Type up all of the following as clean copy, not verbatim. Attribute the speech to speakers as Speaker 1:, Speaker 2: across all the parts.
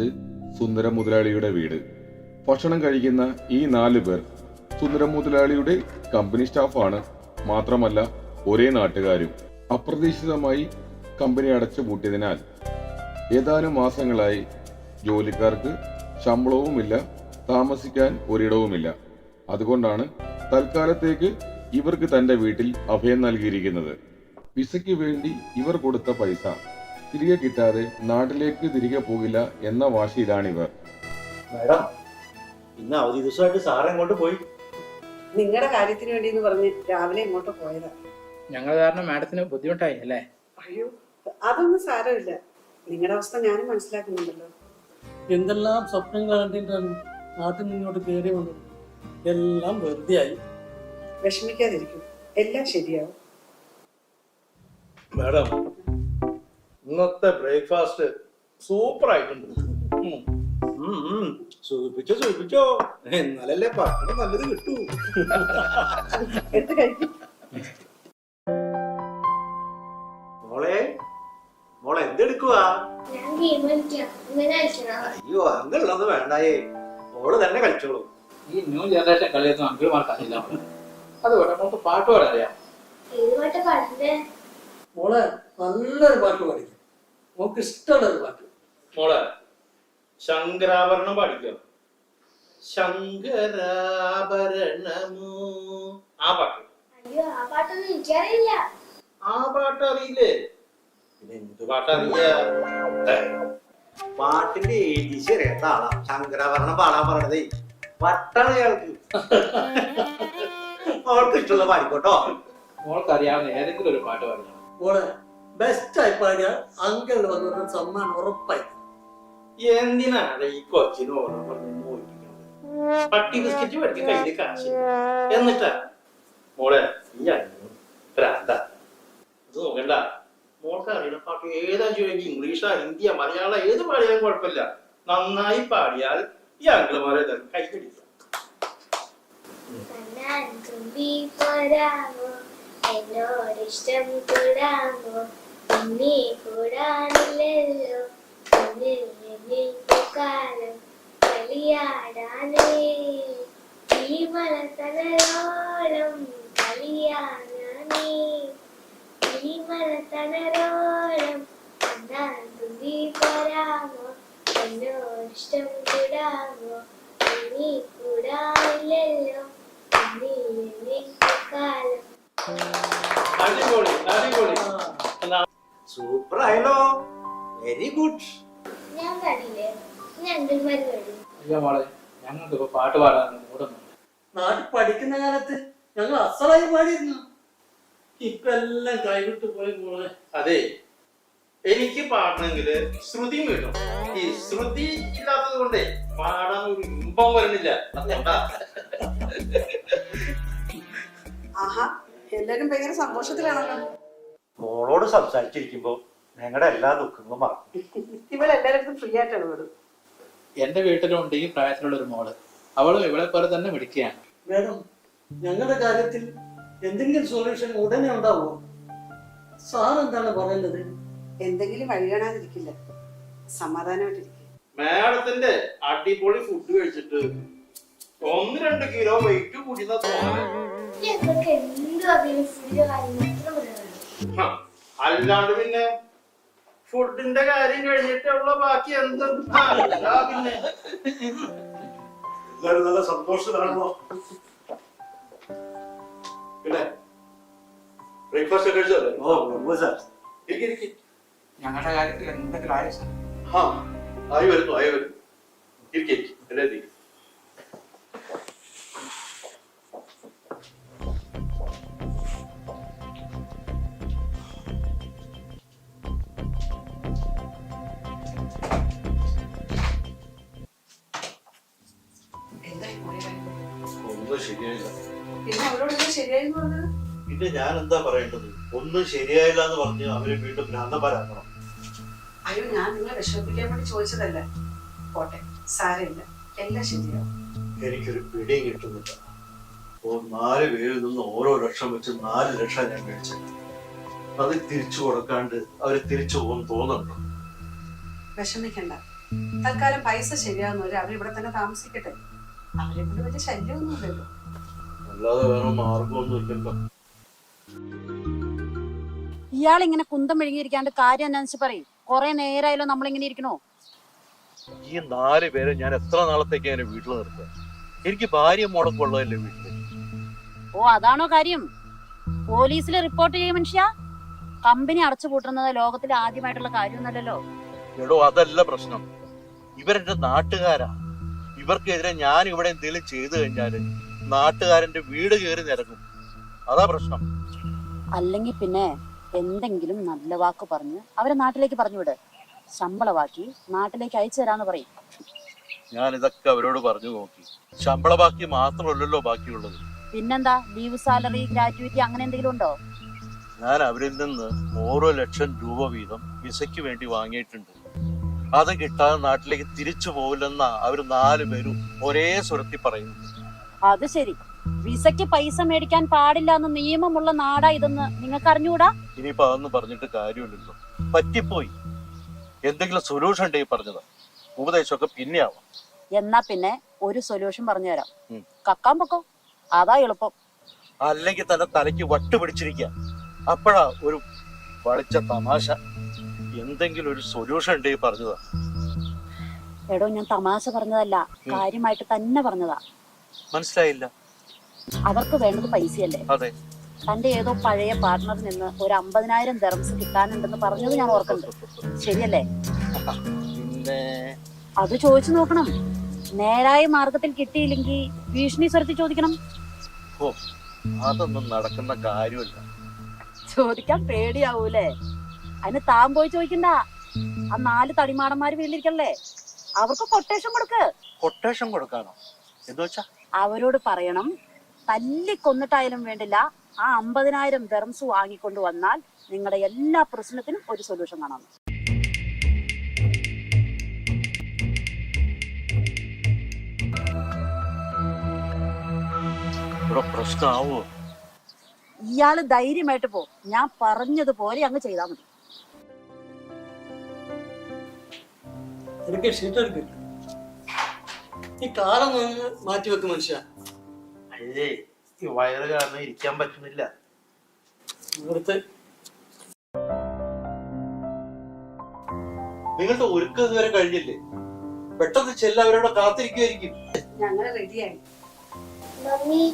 Speaker 1: ഇത് സുന്ദര മുതലാളിയുടെ വീട്. ഭക്ഷണം കഴിക്കുന്ന ഈ 4 പേർ സുന്ദര മുതലാളിയുടെ കമ്പനി സ്റ്റാഫാണ്. മാത്രമല്ല ഒരേ നാട്ടുകാരും. അപ്രതീക്ഷിതമായി കമ്പനി അടച്ചുപൂട്ടിയതിനാൽ ഏതാനും മാസങ്ങളായി ജോലിക്കാർക്ക് ശമ്പളവുമില്ല, താമസിക്കാൻ ഒരിടവുമില്ല. അതുകൊണ്ടാണ് തൽക്കാലത്തേക്ക് ഇവർക്ക് തന്റെ വീട്ടിൽ അഭയം നൽകിയിരിക്കുന്നത്. വിസയ്ക്ക് വേണ്ടി ഇവർ കൊടുത്ത പൈസ തിരികെ കിട്ടാതെ നാട്ടിലേക്ക് തിരികെ പോകില്ല എന്ന വാശിയിലാണിവർ.
Speaker 2: മാഡം, ഇന്ന് അവധി ദിവസമായിട്ട് സാറ് എങ്ങോട്ട് പോയി?
Speaker 3: നിങ്ങളുടെ കാര്യത്തിന് വേണ്ടി എന്ന് പറഞ്ഞ് രാവിലെ ഇങ്ങോട്ട് പോയതാ.
Speaker 4: ഞങ്ങൾ കാരണം മാഡത്തിന് ബുദ്ധിമുട്ടായി അല്ലേ?
Speaker 3: അയ്യോ, അതൊന്നും സാരമില്ല. നിങ്ങളുടെ അവസ്ഥ ഞാനും മനസ്സിലാക്കുന്നുണ്ടല്ലോ.
Speaker 5: എന്തെല്ലാം സ്വപ്നങ്ങൾ കണ്ടിട്ടാണ് നാട്ടിൽ നിന്നോട്ട് കയറി വന്നത്. എല്ലാം വെറുതെ ആയി.
Speaker 3: വിഷമിക്കാതിരിക്കും, എല്ലാം ശരിയാവും.
Speaker 2: മാഡം, ഇന്നത്തെ ബ്രേക്ക്ഫാസ്റ്റ് സൂപ്പർ ആയിട്ടുണ്ട്. സൂചിപ്പിച്ചോ എന്നാലല്ലേ ഭക്ഷണം നല്ലത് കിട്ടൂ.
Speaker 3: എടുത്ത് കഴിക്കും.
Speaker 2: മോളെ എന്തെടുക്കുവാ?
Speaker 6: അയ്യോ, അങ്ങനെയുള്ളത് വേണ്ടായേ, മോള് തന്നെ കളിച്ചോളൂ.
Speaker 4: ഈ ന്യൂ ജനറേഷൻ കളിയൊന്നും അങ്കിൾമാർക്ക് അറിയില്ല. അതുകൊണ്ട് നമുക്ക് പാട്ട് പാടാൻ അറിയാം.
Speaker 5: മോളെ നല്ലൊരു പാട്ട് പാടിക്കും. നമുക്ക് ഇഷ്ടമുള്ള ഒരു പാട്ട്.
Speaker 2: മോളെ ശങ്കരാഭരണം പാടിക്കോ. ശങ്കരാഭരണമോ, ആ പാട്ട്.
Speaker 7: അയ്യോ, ആ പാട്ടൊന്നും എനിക്കറിയില്ല.
Speaker 2: ആ പാട്ട് അറിയില്ലേ? പിന്നെ എന്ത് പാട്ടറിയ?
Speaker 6: പാട്ടിന്റെ ഏജീസ് അറിയാത്ത ആളാ ശങ്കരാഭരണം പാടാൻ പറയണതേ. വട്ടാണ് അയാൾക്ക്. അവൾക്ക് ഇഷ്ടമുള്ള പാടിക്കോട്ടോ.
Speaker 4: മോൾക്ക് അറിയാവുന്ന ഏതെങ്കിലും ഒരു പാട്ട് പാടിക്കണം.
Speaker 5: മോളെ ബെസ്റ്റ് ആയി പാടിയ അങ്കിളിന് വന്ന സമ്മാനം ഉറപ്പായി.
Speaker 2: എന്തിനാണ് ഈ കൊച്ചിന് ഓരോ പറഞ്ഞ് മോഹിപ്പിക്കുന്നത്? പട്ടി ബിസ്ക്കറ്റ് മേടിച്ച് കയ്യില് കാശ് എന്നിട്ടാ മോളെ ഈ ഭ്രാന്ത. ഇത് നോക്കണ്ട, മോൾക്ക് അറിയുന്ന പാട്ട് ഏതാ ചോദിക്കും? ഇംഗ്ലീഷാ, ഹിന്ദിയാ, മലയാളം, ഏത് പാടിയാലും കുഴപ്പമില്ല. നന്നായി പാടിയാൽ ഈ അങ്കിളുമാരെ കൈ പിടിക്കാം.
Speaker 7: എന്നോടിഷ്ടം കൂടാമോ? എന്നെ കൂടാനില്ലല്ലോ കാലം കളിയാടാനേ. ഈ മലത്തണലോളം കളിയാടാനേ. ഈ മലത്തണലോളം എന്നാൻ തുമ്പി പോരാമോ? എന്നോടിഷ്ടം കൂടാമോ? എന്നെ കൂടാനില്ലല്ലോ കാലം.
Speaker 2: അടിപൊളി അടിപൊളി.
Speaker 6: സൂപ്പർ ആയല്ലോ, വെരി ഗുഡ്.
Speaker 7: ഞാൻ പാടില്ലേ? ഞങ്ങൾ
Speaker 4: അയ്യോ മോളെ, ഞങ്ങൾക്ക് ഇപ്പൊ പാട്ട് പാടാനൊന്നും മൂടൊന്നുമില്ല.
Speaker 5: നാട്ടിൽ പഠിക്കുന്ന കാലത്ത് ഞങ്ങൾ അസലായി പാടിയിരുന്നു. ഇപ്പൊ എല്ലാം കൈവിട്ട് പോയി മോളെ.
Speaker 2: അതെ, എനിക്ക് പാടണമെങ്കില് ശ്രുതി വീട്ടും. ഈ ശ്രുതി ഇല്ലാത്തത് കൊണ്ടേ പാടാൻ ഒരു ഇമ്പം വരുന്നില്ല. അതുകൊണ്ടാ.
Speaker 3: ആഹാ, എല്ലാരും ഭയങ്കര സന്തോഷത്തിലാണല്ലോ.
Speaker 6: മോളോട് സംസാരിച്ചിരിക്കുമ്പോ ഞങ്ങളുടെ എല്ലാ ദുഃഖങ്ങളും മറക്കും.
Speaker 3: ഇവളെല്ലാരും ഫ്രീ ആയിട്ടാണ് വിടും.
Speaker 4: എന്റെ വീട്ടിലുണ്ട് ഈ പ്രായത്തിലുള്ള ഒരു മോള്. അവളും ഇവളെ പോലെ തന്നെ മിടിക്കുകയാണ്.
Speaker 5: മേഡം, ഞങ്ങളുടെ കാര്യത്തിൽ എന്തെങ്കിലും സൊല്യൂഷൻ ഉടനെ ഉണ്ടാവുമോ? സാർ എന്താണ് പറയുന്നത്?
Speaker 3: എന്തെങ്കിലും വഴി കാണാതിരിക്കില്ല. സമാധാനമായിട്ടിരിക്കും.
Speaker 2: മാഡത്തിന്റെ അടിപൊളി ഫുഡ് കഴിച്ചിട്ട് 1-2 കിലോ വെയിറ്റ് കൂടിയെന്നാ തോന്നുന്നത്.
Speaker 7: ഞങ്ങൾക്ക് എന്ത് വകയും ഫുഡിന്റെ കാര്യം മാത്രം പറയാനുള്ളൂ.
Speaker 2: അല്ലാണ്ട് പിന്നെ ഫുഡിന്റെ കാര്യം കഴിഞ്ഞിട്ടുള്ള ബാക്കി എന്ത്? പിന്നെ
Speaker 6: എല്ലാരും നല്ല സന്തോഷത്തിലാണല്ലോ. പിന്നെ ബ്രേക്ക്ഫാസ്റ്റ് കഴിച്ചല്ലേ? ഓ സാർ,
Speaker 4: ഞങ്ങളുടെ കാര്യത്തിൽ എന്തെങ്കിലും ആയ
Speaker 2: ആയി വരുന്നു ഇരിക്കും. ഒന്നും ശരിയായില്ല.
Speaker 3: പിന്നെ അവരോട് ശരിയായി പറഞ്ഞത്?
Speaker 6: പിന്നെ ഞാൻ എന്താ പറയേണ്ടത്? ഒന്നും ശരിയായില്ല എന്ന് പറഞ്ഞ് അവരെ വീണ്ടും ഭ്രാന്തന്മാരാക്കണം.
Speaker 3: അയ്യോ, ഞാൻ നിങ്ങളെ വിഷമിപ്പിക്കാൻ വേണ്ടി ചോദിച്ചതല്ല. പോട്ടെ, സാരമില്ല, എല്ലാം ശരിയാവും.
Speaker 6: എനിക്കൊരു പിടിയും കിട്ടുന്നില്ല. 4 പേരിൽ നിന്ന് ഓരോ ലക്ഷം വെച്ച് 4 ലക്ഷം ഞാൻ മേടിച്ചത്. അത് തിരിച്ചു കൊടുക്കാണ്ട് അവര് തിരിച്ചു പോകും തോന്നുന്നുണ്ടോ?
Speaker 3: വിഷമിക്കണ്ട, തൽക്കാലം പൈസ ശരിയാവുന്നവരെ അവരിവിടെ തന്നെ താമസിക്കട്ടെ. അവരെ കൊണ്ട് വലിയ ശല്യമൊന്നുമില്ലല്ലോ.
Speaker 6: അല്ലാതെ വേറെ മാർഗമൊന്നും ഇല്ലല്ലോ.
Speaker 8: ഇയാൾ ഇങ്ങനെ കുന്തം മെഴുകിയിരിക്കാണ്ട് കാര്യം എന്താണെന്ന് വെച്ച് പറയും. കുറെ നേരമായാലോ നമ്മളിങ്ങനെ ഇരിക്കണോ?
Speaker 6: ഈ 4 പേരെ ഞാൻ എത്ര നാളത്തേക്ക് എന്നെ വീട്ടിൽ നിർത്തുക? എനിക്ക് ഭാര്യ മോളൊക്കെ ഉള്ളതല്ലേ വീട്ടില്.
Speaker 8: ഓ അതാണോ കാര്യം? പോലീസിൽ റിപ്പോർട്ട് ചെയ്യും മനുഷ്യ. കമ്പനി അടച്ചു പൂട്ടുന്നത് ലോകത്തിൽ ആദ്യമായിട്ടുള്ള കാര്യമൊന്നുമല്ലല്ലോ.
Speaker 6: എടോ അതല്ല പ്രശ്നം. ഇവരെന്റെ നാട്ടുകാരാ. ഇവർക്കെതിരെ ഞാൻ ഇവിടെ എന്തെങ്കിലും ചെയ്തു കഴിഞ്ഞാല് നാട്ടുകാരന്റെ വീട് കയറി നിരങ്ങും. അതാ പ്രശ്നം.
Speaker 8: അല്ലെങ്കിൽ പിന്നെ എന്തെങ്കിലും നല്ല വാക്ക് പറഞ്ഞ് അവരെ നാട്ടിലേക്ക് പറഞ്ഞു വിട്. ശമ്പളമാക്കി നാട്ടിലേക്ക് അയച്ചു തരാന്ന് പറയും.
Speaker 6: ഞാൻ ഇതൊക്കെ അവരോട് പറഞ്ഞു നോക്കി. ശമ്പള ബാക്കി മാത്രമല്ലല്ലോ ബാക്കിയുള്ളത്.
Speaker 8: പിന്നെന്താ, ലീവ് സാലറി, ഗ്രാറ്റുവിറ്റി അങ്ങനെ എന്തെങ്കിലും ഉണ്ടോ?
Speaker 6: ഞാൻ അവരിൽ നിന്ന് ഓരോ ലക്ഷം രൂപ വീതം വിസയ്ക്ക് വേണ്ടി വാങ്ങിയിട്ടുണ്ട്. അത് കിട്ടാതെ നാട്ടിലേക്ക് തിരിച്ചു പോകില്ലെന്നാ അവർ 4 പേരും ഒരേ സ്വരത്തിൽ പറയുന്നു.
Speaker 8: അത് ശരി. വിസയ്ക്ക് പൈസ മേടിക്കാൻ പാടില്ല എന്ന് നിയമമുള്ള നാടാ ഇതെന്ന് നിങ്ങൾക്ക് അറിഞ്ഞുകൂടാ?
Speaker 6: ഇനിയിപ്പോ അതൊന്നും പറഞ്ഞിട്ട് കാര്യമില്ലല്ലോ. പറ്റിപ്പോയി. എന്തെങ്കിലും സൊല്യൂഷൻ ഉണ്ടെങ്കിൽ പറഞ്ഞതാ. ഉപദേശമൊക്കെ പിന്നെ ആവാം.
Speaker 8: എന്നാ പിന്നെ ഒരു സൊല്യൂഷൻ പറഞ്ഞുതരാം. കക്കാൻ പൊക്കോ, അതാ എളുപ്പം.
Speaker 6: അല്ലെങ്കിൽ തന്നെ തലയ്ക്ക് വട്ട് പിടിച്ചിരിക്കുക. അപ്പോഴാ ഒരു വളിച്ച തമാശ. എന്തെങ്കിലും ഒരു സൊല്യൂഷൻ ഉണ്ടെങ്കിൽ പറഞ്ഞതാ.
Speaker 8: എടോ, ഞാൻ തമാശ പറഞ്ഞതല്ല, കാര്യമായിട്ട് തന്നെ പറഞ്ഞതാ.
Speaker 6: മനസ്സിലായില്ല?
Speaker 8: അവർക്ക് വേണ്ടത് പൈസയല്ലേ?
Speaker 6: അതെ.
Speaker 8: തന്റെ ഏതോ പഴയ പാർട്ട്ണറിൽ നിന്ന് ഒരു 50,000 ദിർഹംസ് കിട്ടാനുണ്ടെന്ന് പറഞ്ഞത് ഞാൻ ഓർക്കുന്നുണ്ട്. ശരിയല്ലേ?
Speaker 6: പിന്നെ
Speaker 8: അത് ചോദിച്ചു നോക്കണം. നേരായ മാർഗത്തിൽ കിട്ടിയില്ലെങ്കിൽ ഭീഷണി സ്വരത്തിൽ ചോദിക്കണം.
Speaker 6: ഓ, അതൊന്നും നടക്കുന്ന കാര്യമല്ല.
Speaker 8: ചോദിക്കാൻ പേടിയാവൂലേ? അതിന് താൻ പോയി ചോദിക്കണ്ട. ആ 4 തടിമാടന്മാര് വീട്ടിലിരിക്കല്ലേ, അവർക്ക് കൊട്ടേഷൻ കൊടുക്ക്.
Speaker 6: കൊട്ടേഷൻ കൊടുക്കാനോ? എന്ന് വെച്ചാ
Speaker 8: അവരോട് പറയണം, തല്ലിക്കൊന്നിട്ടായാലും വേണ്ടില്ല, ആ 50,000 ദിർഹംസ് വാങ്ങിക്കൊണ്ട് വന്നാൽ നിങ്ങളുടെ എല്ലാ പ്രശ്നത്തിനും ഒരു സൊല്യൂഷൻ കാണാം.
Speaker 6: പ്രശ്നമാവോ?
Speaker 8: ഇയാള് ധൈര്യമായിട്ട് പോ. ഞാൻ പറഞ്ഞതുപോലെ അങ്ങ് ചെയ്താൽ മതി.
Speaker 5: എനിക്ക് ഷീട്ടെടുക്കില്ല. ഈ കാലം മാറ്റി വെക്കും മനുഷ്യ.
Speaker 2: അല്ലേ, ഈ വയറ് കാരണം ഇരിക്കാൻ പറ്റുന്നില്ല.
Speaker 5: ഇവിടുത്തെ
Speaker 6: നിങ്ങളുടെ ഒരുക്കം ഇതുവരെ കഴിഞ്ഞില്ലേ? പെട്ടെന്ന് ചെല്ല, അവരോട് കാത്തിരിക്കുമായിരിക്കും.
Speaker 3: ഞങ്ങൾ റെഡിയായി.
Speaker 7: മമ്മി,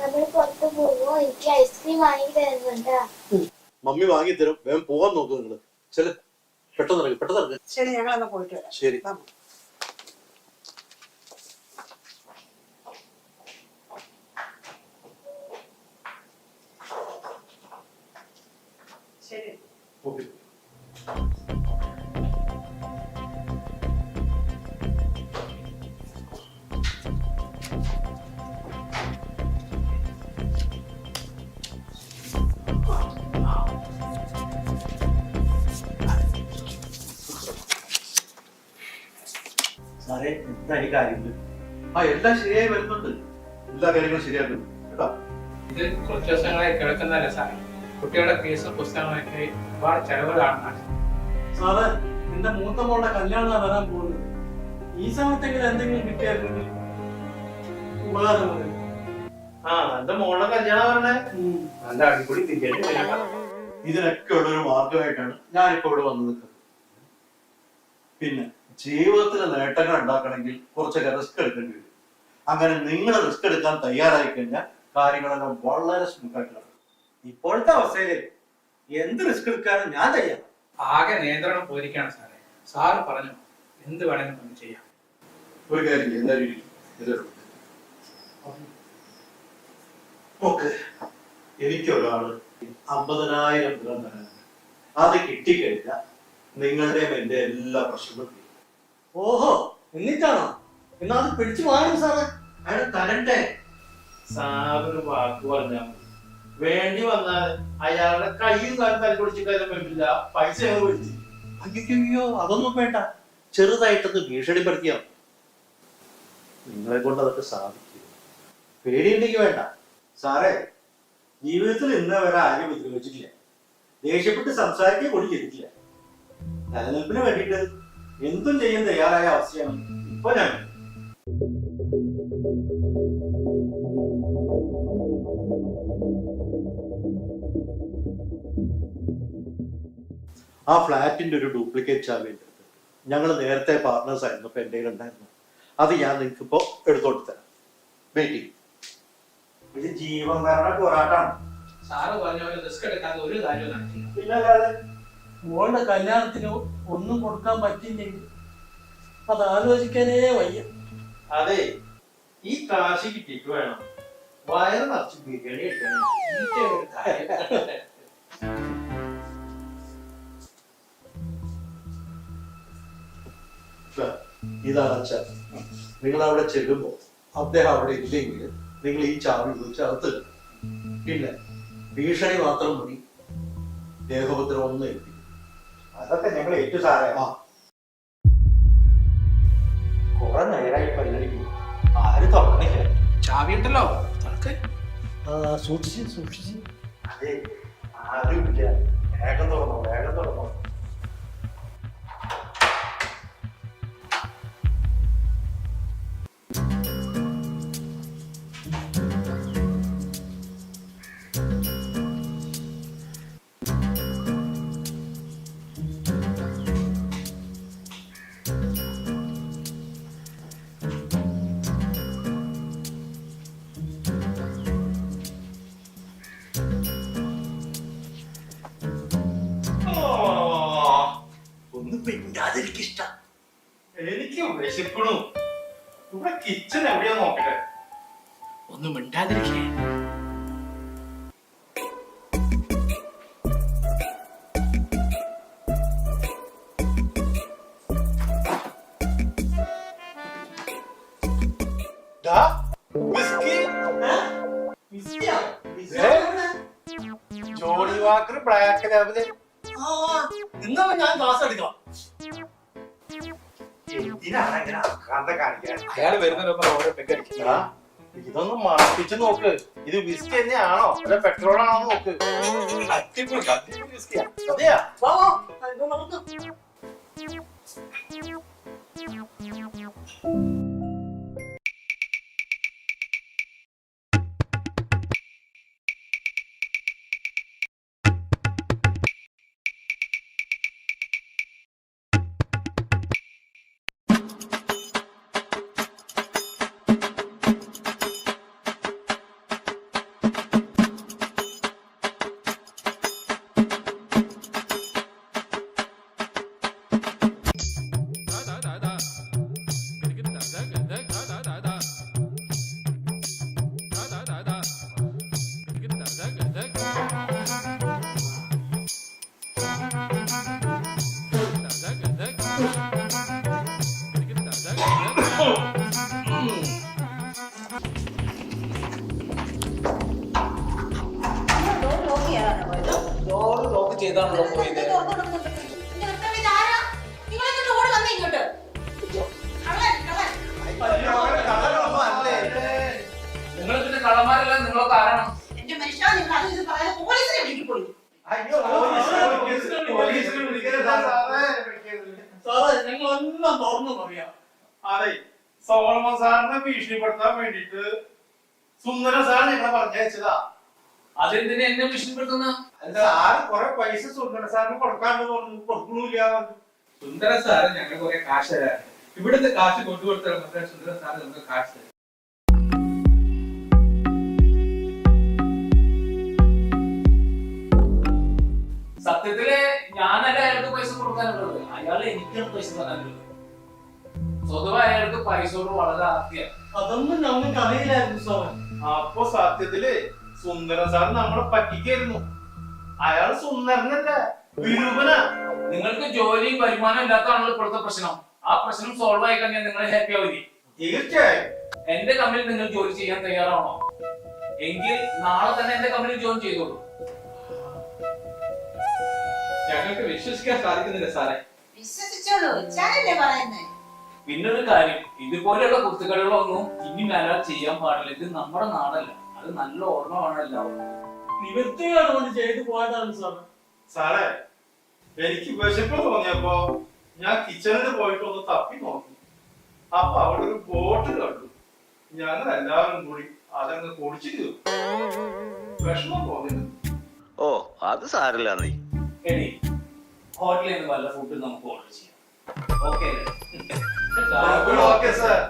Speaker 7: നമ്മൾ പുറത്ത് പോവോ? എനിക്ക് ഐസ്ക്രീം വാങ്ങി തരുന്നുണ്ടാ?
Speaker 6: മമ്മി വാങ്ങി തരും. വേഗം പോവാൻ നോക്കൂ നിങ്ങള്. ചെല, പെട്ടെന്ന് ഇറങ്ങി, പെട്ടെന്ന് ഇറങ്ങി.
Speaker 3: ശരി, ഞങ്ങൾ എന്നാ പോയിട്ട് വരാം.
Speaker 6: ശരി.
Speaker 3: ശരി.
Speaker 6: ഓക്കെ.
Speaker 2: സാറേ, എന്താ ഈ കാര്യങ്ങൾ?
Speaker 6: എല്ലാം ശരിയായി വരുന്നുണ്ട്. എല്ലാ കാര്യങ്ങളും ശരിയാക്കുന്നു കേട്ടോ.
Speaker 4: ഇത് കുറച്ച് ദിവസങ്ങളായി കേൾക്കുന്നതല്ല സാറേ. കുട്ടികളുടെ ഫീസും പുസ്തകങ്ങളൊക്കെ ഒരുപാട് ചെലവുകളാണ്.
Speaker 5: സാറേ, എന്റെ മൂത്ത മോളുടെ കല്യാണം വരാൻ പോകുന്നത്. ഈ സമയത്തെങ്കിലും എന്തെങ്കിലും കിട്ടിയായിരുന്നെങ്കിൽ ഉപകാരമാണ്.
Speaker 2: എന്റെ മോളുടെ കല്യാണം പറഞ്ഞേ നല്ല അടിപൊളി തിരികെ.
Speaker 6: ഇതിനൊക്കെ ഉള്ളൊരു മാർഗമായിട്ടാണ് ഞാനിപ്പോ ഇവിടെ വന്നു നിൽക്കുന്നത്. പിന്നെ ജീവിതത്തിൽ നേട്ടങ്ങൾ ഉണ്ടാക്കണമെങ്കിൽ കുറച്ചൊക്കെ റിസ്ക് എടുക്കേണ്ടി വരും. അങ്ങനെ നിങ്ങൾ റിസ്ക് എടുക്കാൻ തയ്യാറായി കഴിഞ്ഞാൽ കാര്യങ്ങളെല്ലാം വളരെ സ്മൂത്ത് ആയിട്ട് നടക്കും.
Speaker 2: ഇപ്പോഴത്തെ അവസ്ഥയില് എന്ത് റിസ്ക് എടുക്കാനും ഞാൻ തയ്യാറാണ്.
Speaker 4: ആകെ നിയന്ത്രണം പോയിരിക്കുകയാണ് സാറേ. സാറ് പറഞ്ഞു എന്ത് വേണമെങ്കിലും നമുക്ക് ചെയ്യാം.
Speaker 6: ഒരു കാര്യം എന്തായാലും ഓക്കെ, എനിക്കൊരാള് 50,000 ദിർഹം തരാനുണ്ട്. അത് കിട്ടിക്കഴിഞ്ഞാൽ നിങ്ങളുടെ എന്റെ എല്ലാ പ്രശ്നങ്ങളും.
Speaker 5: ഓഹോ, എന്നിട്ടാണോ? എന്നാ അത് പിടിച്ചു വാങ്ങും സാറേ.
Speaker 2: അയാൾ തരണ്ടേ? സാറിന് വാക്ക് പറഞ്ഞാൽ മതി. വേണ്ടി വന്നാൽ അയാളുടെ കയ്യും കാലം തല്ലി പിടിച്ച് കാര്യം വേണ്ടില്ല, പൈസ ഞങ്ങൾ പിടിച്ചു.
Speaker 6: അയ്യോ, അതൊന്നും വേണ്ട. ചെറുതായിട്ടൊന്ന് ഭീഷണിപ്പെടുത്തിയാ നിങ്ങളെ കൊണ്ട് അതൊക്കെ സാധിക്കും. പേടിയുണ്ടെങ്കിൽ വേണ്ട.
Speaker 9: സാറേ, ജീവിതത്തിൽ ഇന്ന് വരെ ആരും ഉപദ്രവിച്ചിട്ടില്ല. ദേഷ്യപ്പെട്ട് സംസാരിക്കുക കൂടി ചെയ്തിട്ടില്ല. നിലനിൽപ്പിന് വേണ്ടിയിട്ട് എന്തും ചെയ്യാൻ തയ്യാറായ അവസ്ഥയാണ് ഇപ്പൊ ഞാൻ. ആ ഫ്ലാറ്റിന്റെ ഒരു ഡ്യൂപ്ലിക്കേറ്റ് ചാവി ഞങ്ങൾ നേരത്തെ പാർട്ട്നേഴ്സ് ആയിരുന്നു, ഇപ്പൊ എൻ്റെ ഉണ്ടായിരുന്നു. അത് ഞാൻ നിങ്ങൾക്ക് ഇപ്പോ എടുത്തോട്ട് തരാം. വെയിറ്റിംഗ്.
Speaker 5: ഇത് ജീവൻ മരണ പോരാട്ടാണ്.
Speaker 4: സാറ് പറഞ്ഞ പോലെ റിസ്ക് എടുക്കാതെ ഒരു കാര്യവും നടക്കില്ല.
Speaker 5: പിന്നല്ലാതെ
Speaker 2: മോളുടെ കല്യാണത്തിന് ഒന്നും കൊടുക്കാൻ പറ്റിയില്ലെങ്കിൽ അത് ആലോചിക്കാനേ വയ്യ.
Speaker 5: അതെ, ഈ കാശ് കിട്ടിയിട്ട് വേണം വയറ് നിറച്ച് ബിരിയാണി കഴിക്കണം.
Speaker 6: ഇതാണ് അച്ഛൻ. നിങ്ങൾ അവിടെ ചെല്ലുമ്പോൾ അദ്ദേഹം അവിടെ ഇല്ലെങ്കിൽ നിങ്ങൾ ഈ ചാവി ഉപയോഗിച്ച് അകത്ത് കയറും. പിന്നെ ഭീഷണി മാത്രം മതി, ദേഹോപദ്രവം ഒന്നും ഏൽപ്പിക്കും.
Speaker 5: അതൊക്കെ ഞങ്ങൾ ഏറ്റു സാറേ. കുറെ നേരമായി പരിഗണിക്കും, ആരും തുറക്കണില്ല.
Speaker 4: ചാവി ഉണ്ടല്ലോ
Speaker 6: സൂക്ഷിച്ച് സൂക്ഷിച്ച്.
Speaker 5: അതെ, ആരുമില്ല. വേഗം തുറന്നോ, വേഗം തുറന്നോ.
Speaker 6: മിണ്ടാതിരിക്കിഷ്ടം.
Speaker 5: എനിക്ക് വിശക്കണു. ഇവിടെ കിച്ചൺ എവിടെയാ നോക്കട്ടെ.
Speaker 4: ഒന്നും മിണ്ടാതിരിക്കേ.
Speaker 5: ജോണി വാക്കർ ബ്ലാക്ക് ലാബില്
Speaker 2: എന്നാ ഞാൻ ക്ലാസ് എടുക്കാം.
Speaker 5: എന്തിനാണ് ഇങ്ങനെ അക്കാന്ത കാണിക്കാൻ?
Speaker 4: അയാൾ വരുന്നതിനൊപ്പം
Speaker 5: ഇതൊന്ന് മണപ്പിച്ച് നോക്ക്. ഇത് വിസ്കി തന്നെയാണോ അല്ല പെട്രോൾ ആണോ നോക്ക്. അതെയാ?
Speaker 2: വാ, വാ, ഇത് നമുക്ക്
Speaker 4: ഡോറ് ലോക്ക് ചെയ്താണല്ലോ പോയത്. നിങ്ങൾ പിന്നെ കള്ളന്മാരല്ല, നിങ്ങളൊക്കെ ആരാണ്?
Speaker 5: പോലീസിനെ വിളിക്കരുത് സാറേ.
Speaker 2: സാറേ ഞങ്ങളെല്ലാം തുറന്നു പറയാം.
Speaker 5: അതെ, സോളമൻ സാറിനെ ഭീഷണിപ്പെടുത്താൻ വേണ്ടിട്ട് സുന്ദര സാർ ഞങ്ങളെ പറഞ്ഞയച്ചതാ.
Speaker 4: അതെന്തിനാ എന്നെ ഭീഷണിപ്പെടുത്തുന്ന?
Speaker 5: സാറ് കുറെ പൈസ സുന്ദര സാറിന് കൊടുക്കാണ്ട് കൊടുക്കണില്ല.
Speaker 4: സുന്ദര സാറ് ഞങ്ങൾ കുറെ കാശ് തരാറ്. ഇവിടുത്തെ കാശ് കൊണ്ടുകൊടുത്താൽ മാത്രമേ സുന്ദര സാറ് നമുക്ക് കാശ് തരും. സത്യത്തില് ഞാനല്ല അയാൾക്ക് പൈസ കൊടുക്കാനുള്ളത്, അയാൾ എനിക്കാണ് പൈസ തരാനുള്ളത്. സ്വതവേ അയാൾക്ക് പൈസയോട് വളരെ ആർത്തിയാണ്.
Speaker 2: അതൊന്നും ഞങ്ങൾക്ക് അറിയില്ലായിരുന്നു സാറേ.
Speaker 5: അപ്പൊ സത്യത്തില് സുന്ദരൻ സാർ നമ്മളെ പറ്റിക്കായിരുന്നു. അയാൾ സുന്ദരനല്ല, വിരൂപനാ.
Speaker 4: നിങ്ങൾക്ക് ജോലിയും വരുമാനം ഇല്ലാത്തതാണല്ലോ ഇപ്പോഴത്തെ പ്രശ്നം. ആ പ്രശ്നം സോൾവ് ആയി കഴിഞ്ഞാൽ നിങ്ങൾ ഹാപ്പി ആവില്ലേ?
Speaker 5: തീർച്ചയായും.
Speaker 4: എന്റെ കമ്പനിയിൽ നിങ്ങൾ ജോലി ചെയ്യാൻ തയ്യാറാണോ? എങ്കിൽ നാളെ തന്നെ എന്റെ കമ്പനിയിൽ ജോയിൻ ചെയ്തോളൂ. ഞങ്ങൾക്ക് വിശ്വസിക്കാൻ സാധിക്കുന്നില്ല സാറേ. പിന്നൊരു കാര്യം, ഇതുപോലെയുള്ള കുത്തുകളികളൊന്നും ഇനി മേലാൽ ചെയ്യാൻ പാടില്ല. ഇത് നമ്മുടെ നാടല്ല, അത് നല്ല ഓർമ്മ എല്ലാവർക്കും.
Speaker 2: നിവൃത്തിയോട് കൊണ്ട് ചെയ്തു പോയതാണ് സാറേ.
Speaker 5: സാറേ, എനിക്ക് വിശപ്പ് തോന്നിയപ്പോ
Speaker 2: ഞാൻ കിച്ചണിൽ പോയിട്ട് ഒന്ന് തപ്പി നോക്കി. അപ്പൊ അവിടെ ഒരു ബോട്ട് കണ്ടു. ഞങ്ങൾ എല്ലാവരും കൂടി അതങ്ങ് കുടിച്ചു തീർന്നു. വിഷമം തോന്നിയത്.
Speaker 10: ഓ അത് സാരില്ല നീ.
Speaker 4: എടി ഹോട്ടലിൽ നിന്ന് വല്ല ഫുഡ് നമുക്ക് ഓർഡർ ചെയ്യാം. Okay
Speaker 2: okay sir.